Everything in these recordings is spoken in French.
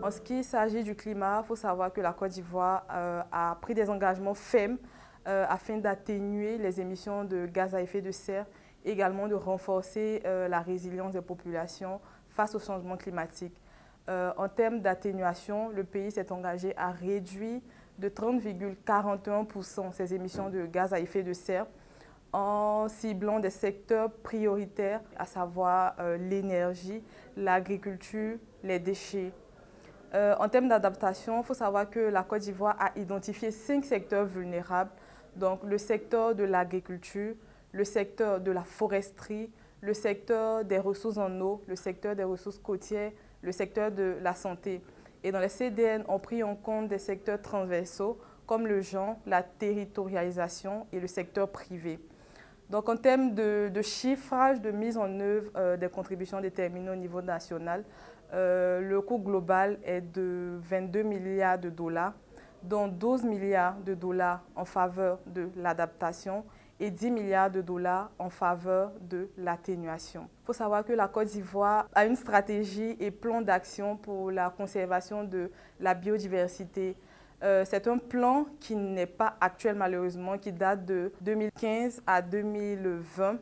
En ce qui s'agit du climat, il faut savoir que la Côte d'Ivoire a pris des engagements fermes afin d'atténuer les émissions de gaz à effet de serre, et également de renforcer la résilience des populations face au changement climatique. En termes d'atténuation, le pays s'est engagé à réduire de 30,41% ses émissions de gaz à effet de serre en ciblant des secteurs prioritaires, à savoir l'énergie, l'agriculture, les déchets. En termes d'adaptation, il faut savoir que la Côte d'Ivoire a identifié 5 secteurs vulnérables, donc le secteur de l'agriculture, le secteur de la foresterie, le secteur des ressources en eau, le secteur des ressources côtières, le secteur de la santé. Et dans les CDN, on pris en compte des secteurs transversaux comme le genre, la territorialisation et le secteur privé. Donc, en termes de chiffrage, de mise en œuvre des contributions déterminées au niveau national, le coût global est de 22 milliards de dollars, dont 12 milliards de dollars en faveur de l'adaptation et 10 milliards de dollars en faveur de l'atténuation. Il faut savoir que la Côte d'Ivoire a une stratégie et plan d'action pour la conservation de la biodiversité. C'est un plan qui n'est pas actuel malheureusement, qui date de 2015 à 2020.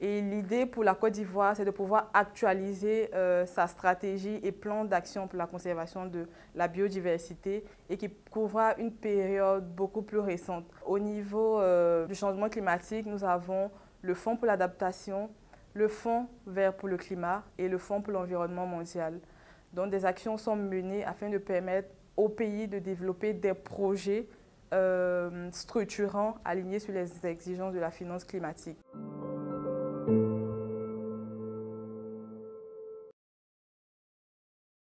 Et l'idée pour la Côte d'Ivoire, c'est de pouvoir actualiser sa stratégie et plan d'action pour la conservation de la biodiversité et qui couvrira une période beaucoup plus récente. Au niveau du changement climatique, nous avons le Fonds pour l'adaptation, le Fonds vert pour le climat et le Fonds pour l'environnement mondial. Donc des actions sont menées afin de permettre au pays de développer des projets structurants alignés sur les exigences de la finance climatique.